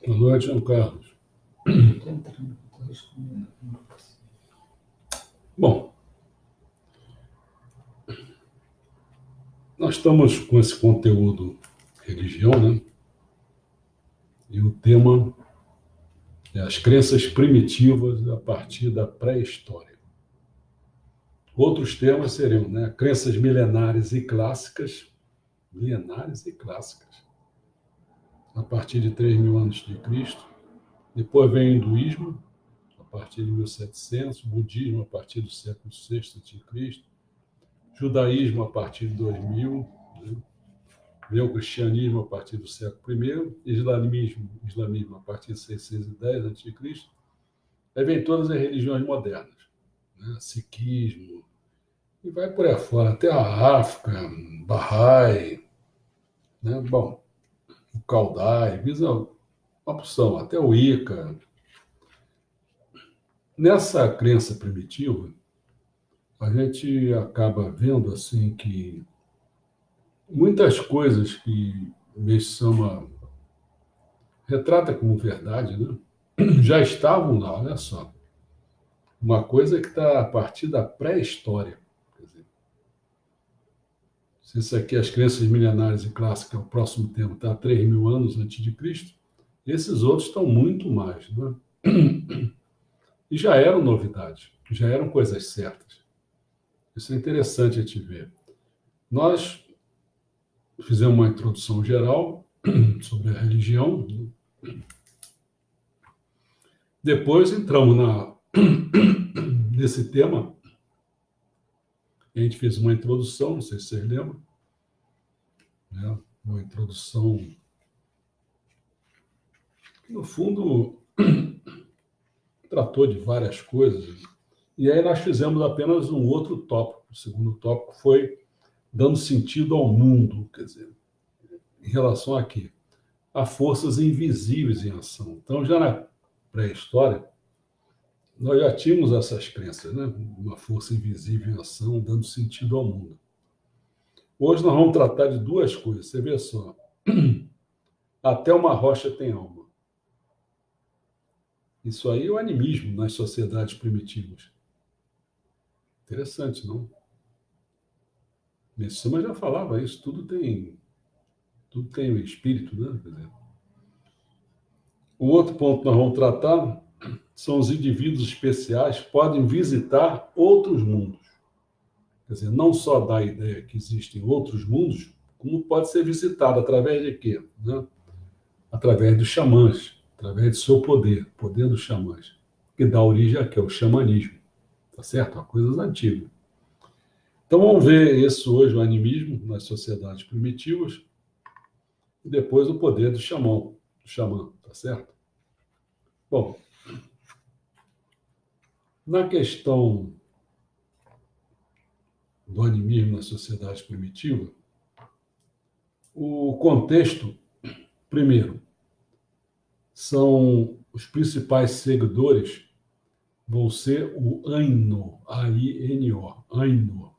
Boa noite, João Carlos. Bom, nós estamos com esse conteúdo religião, né? E o tema é as crenças primitivas a partir da pré-história. Outros temas seriam, né, crenças milenares e clássicas, a partir de 3.000 anos de Cristo. Depois vem o hinduísmo, a partir de 1700, budismo a partir do século VI a.C., judaísmo a partir de 2000, né? Vem o cristianismo a partir do século I, islamismo a partir de 610 a.C., aí vem todas as religiões modernas, né? Sikhismo, e vai por aí fora, até a África, Bahá'í, né? Bom, o Kaldai, visa uma opção, até o Ica. Nessa crença primitiva, a gente acaba vendo assim que muitas coisas que Meshama retrata como verdade, né, já estavam lá, olha só. Uma coisa que está a partir da pré-história. Quer dizer, se isso aqui, as crenças milenares e clássicas, o próximo tema está a 3.000 anos antes de Cristo, esses outros estão muito mais. Né? E já eram novidades, já eram coisas certas. Isso é interessante a gente ver. Nós fizemos uma introdução geral sobre a religião. Depois entramos nesse tema. A gente fez uma introdução, não sei se vocês lembram, né? Uma introdução que, no fundo, tratou de várias coisas. E aí nós fizemos apenas um outro tópico. O segundo tópico foi dando sentido ao mundo, quer dizer, em relação a quê? A forças invisíveis em ação. Então, já na pré-história, nós já tínhamos essas crenças, né? Uma força invisível em ação, dando sentido ao mundo. Hoje nós vamos tratar de duas coisas. Você vê só. Até uma rocha tem alma. Isso aí é o animismo nas sociedades primitivas. Interessante, não? Messama já falava isso. Tudo tem o espírito, né? Quer dizer, o outro ponto que nós vamos tratar são os indivíduos especiais que podem visitar outros mundos. Quer dizer, não só dá a ideia que existem outros mundos, como pode ser visitado através de quê? Né? Através dos xamãs, através do seu poder, poder dos xamãs, que dá origem a quê? Ao xamanismo, tá certo? A coisas antigas. Então vamos ver isso hoje, o animismo nas sociedades primitivas, e depois o poder do xamã, tá certo? Bom, na questão do animismo na sociedade primitiva, o contexto, primeiro, são os principais seguidores vão ser o Aino, A-I-N-O, Aino.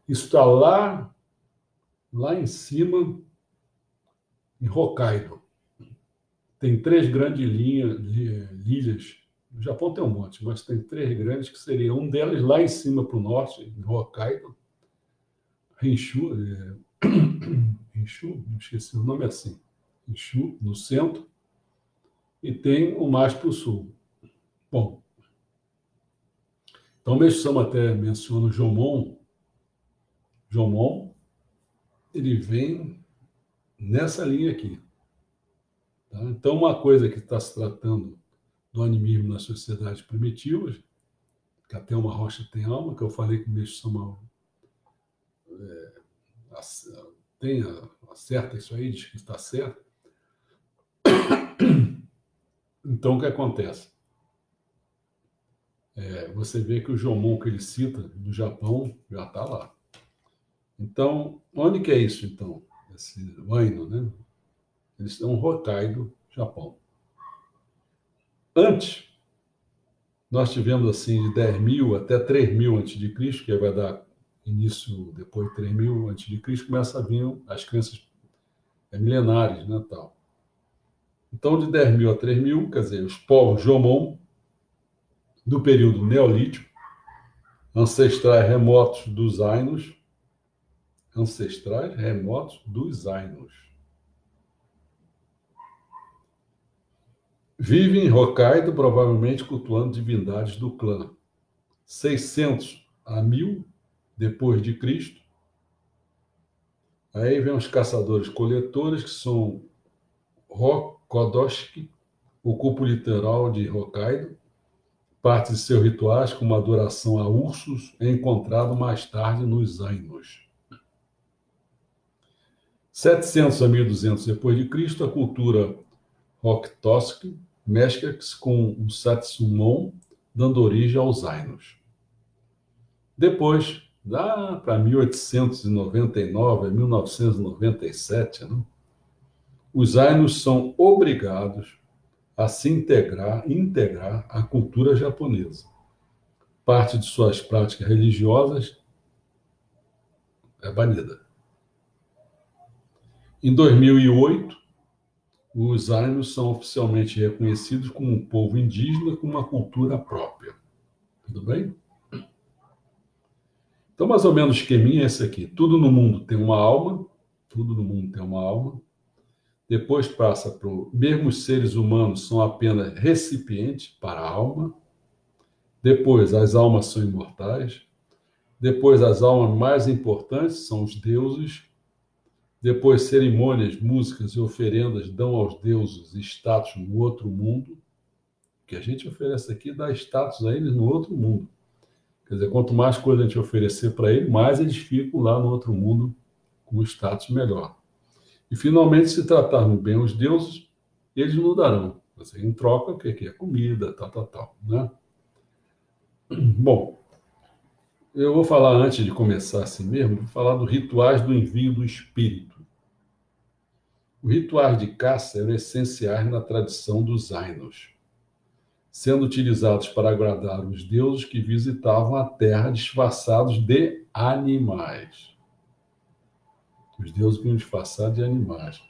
Isso está lá em cima, em Hokkaido. Tem 3 grandes ilhas. No Japão tem um monte, mas tem 3 grandes que seriam um delas lá em cima para o norte, em Hokkaido. Henshu, Henshu, não esqueci o nome assim. Henshu, no centro. E tem o mais para o sul. Bom, então o Meshama até menciona o Jomon. Jomon, ele vem nessa linha aqui. Tá? Então, uma coisa que está se tratando do animismo nas sociedades primitivas, que até uma rocha tem alma, que eu falei que o Meshama acerta isso aí, diz que está certo. Então, o que acontece? Você vê que o Jomon que ele cita do Japão já está lá. Então, onde que é isso, então? Esse Aino, né? Eles estão em Hokkaido, Japão. Antes, nós tivemos assim de 10.000 até 3.000 a.C., que vai dar início depois de 3.000 a.C., começa a vir as crenças milenares, né, tal. Então, de 10.000 a 3.000, quer dizer, os povos Jomon, do período Neolítico, ancestrais remotos dos Ainos, vivem em Hokkaido, provavelmente cultuando divindades do clã. 600 a 1.000 depois de Cristo. Aí vem os caçadores-coletores, que são Rokodoshiki, o culto literal de Hokkaido. Parte de seus rituais, como a adoração a ursos, é encontrado mais tarde nos Ainos. 700 a 1.200 depois de Cristo, a cultura Roktoski mescla-se com o Satsumon, dando origem aos Ainos. Depois, lá para 1899 a 1997, né, os Ainos são obrigados a se integrar à cultura japonesa. Parte de suas práticas religiosas é banida. Em 2008, os Ainos são oficialmente reconhecidos como um povo indígena com uma cultura própria. Tudo bem? Então, mais ou menos o esqueminha é esse aqui. Tudo no mundo tem uma alma, tudo no mundo tem uma alma. Depois passa para o... Mesmo os seres humanos são apenas recipientes para a alma. Depois, as almas são imortais. Depois, as almas mais importantes são os deuses. Depois, cerimônias, músicas e oferendas dão aos deuses status no outro mundo. O que a gente oferece aqui dá status a eles no outro mundo. Quer dizer, quanto mais coisa a gente oferecer para eles, mais eles ficam lá no outro mundo com um status melhor. E, finalmente, se tratarmos bem os deuses, eles nos darão. Assim, em troca, o que é? Comida, tal, né? Bom, eu vou falar, antes de começar assim mesmo, vou falar dos rituais do envio do espírito. Os rituais de caça eram essenciais na tradição dos Ainos, sendo utilizados para agradar os deuses que visitavam a terra disfarçados de animais. Os deuses vinham disfarçados de animais.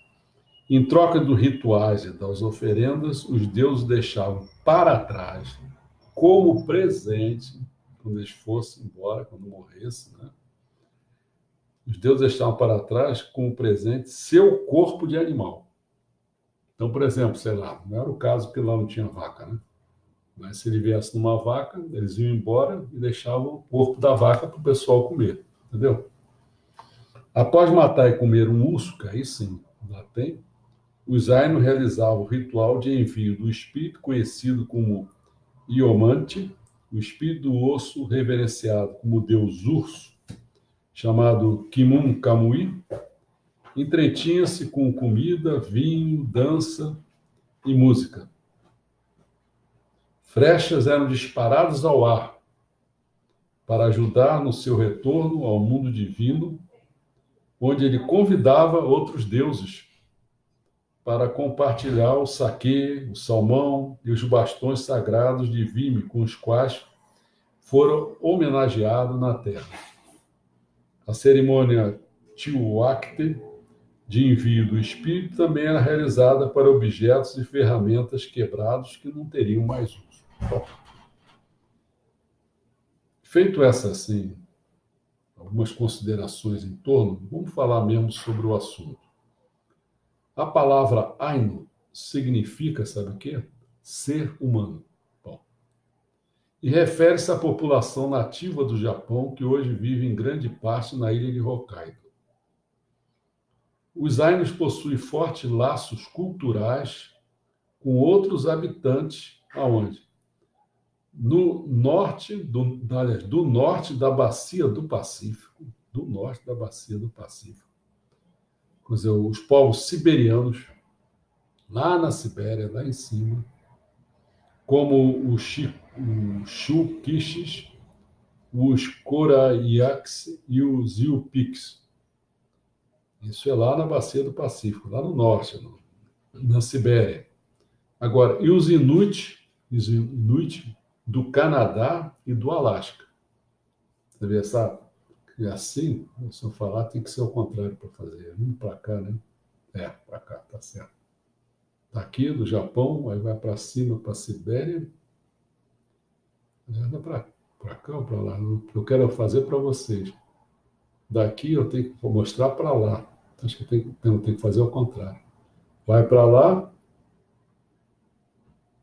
Em troca dos rituais e das oferendas, os deuses deixavam para trás, como presente, quando eles fossem embora, quando morressem, né? Os deuses deixavam para trás, como presente, seu corpo de animal. Então, por exemplo, sei lá, não era o caso porque lá não tinha vaca, né? Mas se ele viesse numa vaca, eles iam embora e deixavam o corpo da vaca para o pessoal comer, entendeu? Após matar e comer um urso, que aí sim, lá tem, os Ainu realizavam o ritual de envio do espírito, conhecido como Iomante, o espírito do osso reverenciado como deus urso, chamado Kimun Kamui, entretinha-se com comida, vinho, dança e música. Flechas eram disparadas ao ar para ajudar no seu retorno ao mundo divino, onde ele convidava outros deuses para compartilhar o saquê, o salmão e os bastões sagrados de Vime, com os quais foram homenageados na terra. A cerimônia Tiwakte, de envio do espírito, também era realizada para objetos e ferramentas quebrados que não teriam mais uso. Bom, feito essas, assim, algumas considerações em torno, vamos falar mesmo sobre o assunto. A palavra Ainu significa, sabe o quê? Ser humano. Bom, e refere-se à população nativa do Japão, que hoje vive em grande parte na ilha de Hokkaido. Os Ainus possuem fortes laços culturais com outros habitantes, aonde? Do norte da bacia do Pacífico, quer dizer, os povos siberianos, lá na Sibéria, lá em cima, como os Shukishis, os Korayaks e os Yupiks. Isso é lá na bacia do Pacífico, lá no norte, na Sibéria. Agora, e os Inuit do Canadá e do Alasca. Você vê, sabe? E assim, se eu falar, tem que ser o contrário para fazer. Vindo para cá, né? Para cá, tá certo. Daqui do Japão, aí vai para cima, para a Sibéria, anda para cá ou para lá. Eu quero fazer para vocês. Daqui eu tenho que mostrar para lá. Acho que eu tenho que fazer o contrário. Vai para lá,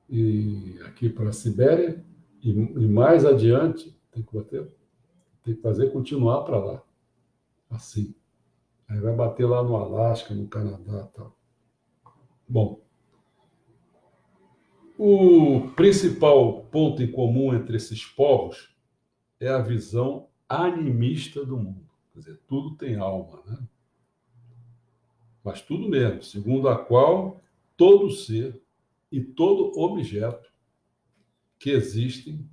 e aqui para a Sibéria, e mais adiante, tem que fazer continuar para lá. Assim. Aí vai bater lá no Alasca, no Canadá e tal. Bom, o principal ponto em comum entre esses povos é a visão animista do mundo. Quer dizer, tudo tem alma, né? Mas tudo mesmo, segundo a qual todo ser e todo objeto que existem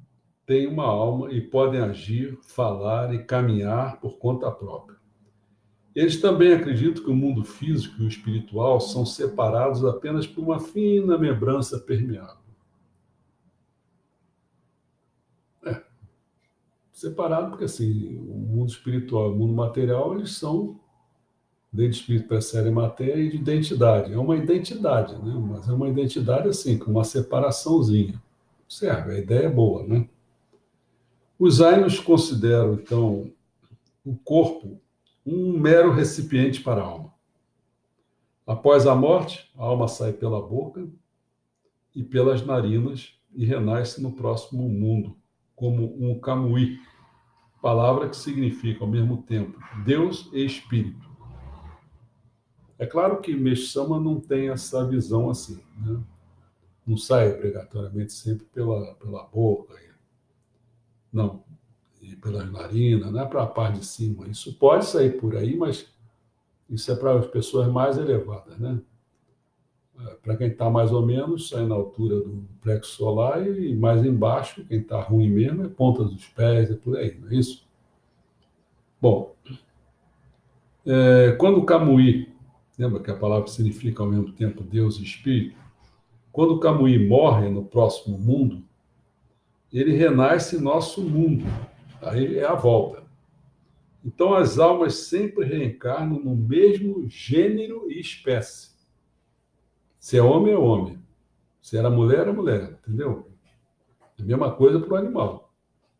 têm uma alma e podem agir, falar e caminhar por conta própria. Eles também acreditam que o mundo físico e o espiritual são separados apenas por uma fina membrança permeável. Separado porque, assim, o mundo espiritual e o mundo material, eles são, desde espírito, précia e matéria, e de identidade. É uma identidade, né? Mas é uma identidade, assim, com uma separaçãozinha. Serve, a ideia é boa, né? Os Ainos consideram, então, o corpo um mero recipiente para a alma. Após a morte, a alma sai pela boca e pelas narinas e renasce no próximo mundo, como um camuí, palavra que significa, ao mesmo tempo, Deus e Espírito. É claro que Meixo Sama não tem essa visão assim, né? Não sai obrigatoriamente sempre pela boca, não, e pelas narinas, não é para a parte de cima. Isso pode sair por aí, mas isso é para as pessoas mais elevadas, né? Para quem está mais ou menos, sai na altura do plexo solar e mais embaixo, quem está ruim mesmo, é ponta dos pés, é por aí, não é isso? Bom, quando o Camuí, lembra que a palavra significa ao mesmo tempo Deus e Espírito? Quando o Camuí morre no próximo mundo, ele renasce em nosso mundo. Aí é a volta. Então as almas sempre reencarnam no mesmo gênero e espécie. Se é homem, é homem. Se era mulher, é mulher. Entendeu? É a mesma coisa para o animal.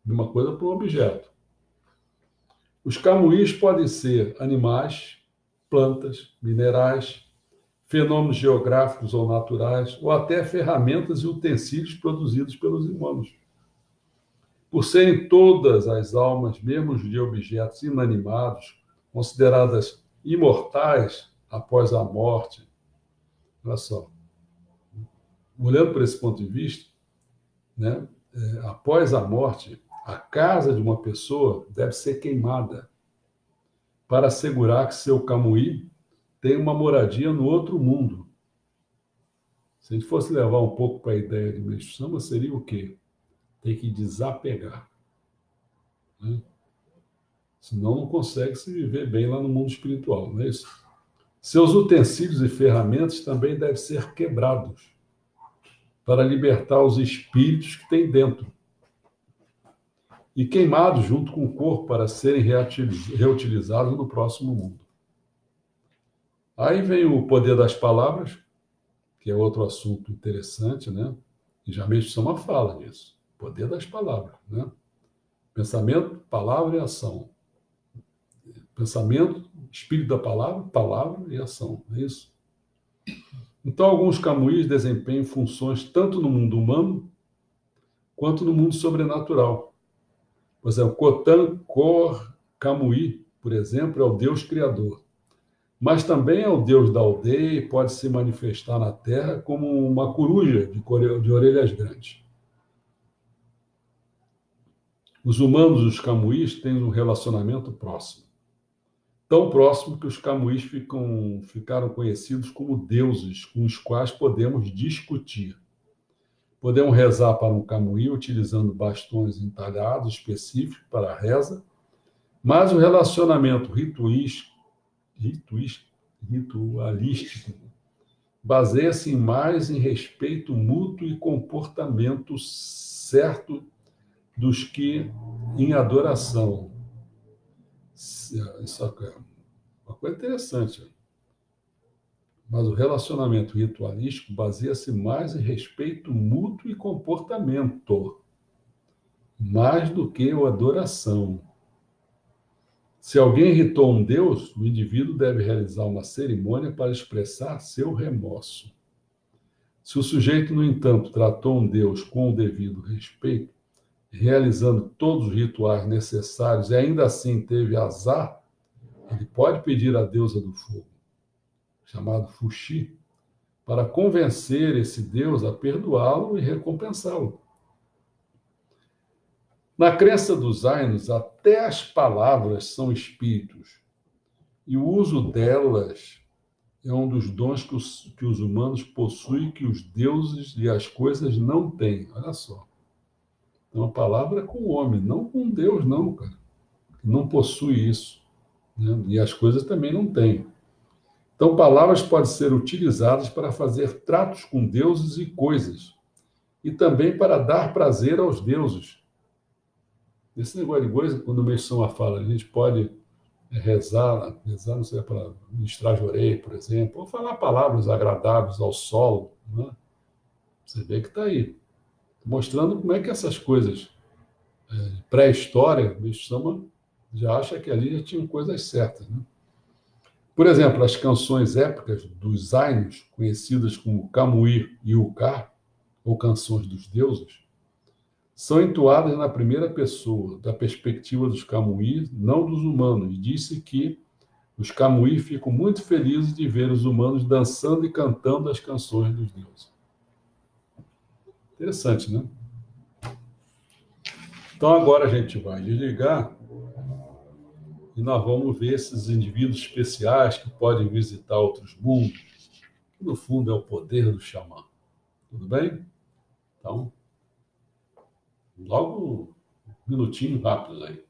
A mesma coisa para o objeto. Os camuís podem ser animais, plantas, minerais, fenômenos geográficos ou naturais, ou até ferramentas e utensílios produzidos pelos humanos. Por serem todas as almas, mesmo de objetos inanimados, consideradas imortais após a morte. Olha só, olhando por esse ponto de vista, né, após a morte, a casa de uma pessoa deve ser queimada para assegurar que seu camuí tem uma moradia no outro mundo. Se a gente fosse levar um pouco para a ideia de Meixo Sama, seria o quê? Tem que desapegar. Né? Senão não consegue se viver bem lá no mundo espiritual, não é isso? Seus utensílios e ferramentas também devem ser quebrados para libertar os espíritos que tem dentro e queimados junto com o corpo para serem reutilizados no próximo mundo. Aí vem o poder das palavras, que é outro assunto interessante, né? E já Meixo Sama fala disso. Poder das palavras, né? Pensamento, palavra e ação. Pensamento, espírito da palavra, palavra e ação. É isso? Então, alguns camuís desempenham funções tanto no mundo humano quanto no mundo sobrenatural. Por exemplo, Khotan Kor Camuí, por exemplo, é o Deus Criador. Mas também é o Deus da aldeia e pode se manifestar na terra como uma coruja de orelhas grandes. Os humanos e os camuís têm um relacionamento próximo. Tão próximo que os camuís ficaram conhecidos como deuses com os quais podemos discutir. Podemos rezar para um camuí utilizando bastões entalhados específicos para a reza, mas o relacionamento ritualístico baseia-se mais em respeito mútuo e comportamento certo dos que em adoração. Isso é uma coisa interessante. Mas o relacionamento ritualístico baseia-se mais em respeito mútuo e comportamento, mais do que a adoração. Se alguém irritou um deus, o indivíduo deve realizar uma cerimônia para expressar seu remorso. Se o sujeito, no entanto, tratou um deus com o devido respeito, realizando todos os rituais necessários e ainda assim teve azar, ele pode pedir à deusa do fogo, chamado Fuxi, para convencer esse deus a perdoá-lo e recompensá-lo. Na crença dos Ainos, até as palavras são espíritos, e o uso delas é um dos dons que os humanos possuem que os deuses e as coisas não têm. Olha só. Então, a palavra é com o homem, não com Deus, não, cara. Não possui isso. Né? E as coisas também não têm. Então, palavras podem ser utilizadas para fazer tratos com deuses e coisas, e também para dar prazer aos deuses. Esse negócio de coisa, quando o Meixão fala, a gente pode rezar não sei, para ministrar jorei, por exemplo, ou falar palavras agradáveis ao solo. Né? Você vê que está aí. Mostrando como é que essas coisas pré-história, o Meixão já acha que ali já tinham coisas certas. Né? Por exemplo, as canções épicas dos Ainos, conhecidas como Camuí e Ucar, ou canções dos deuses, são entoadas na primeira pessoa, da perspectiva dos Camuí, não dos humanos. Disse que os Camuí ficam muito felizes de ver os humanos dançando e cantando as canções dos deuses. Interessante, né? Então agora a gente vai desligar e nós vamos ver esses indivíduos especiais que podem visitar outros mundos, que no fundo é o poder do xamã. Tudo bem? Então, logo um minutinho rápido aí.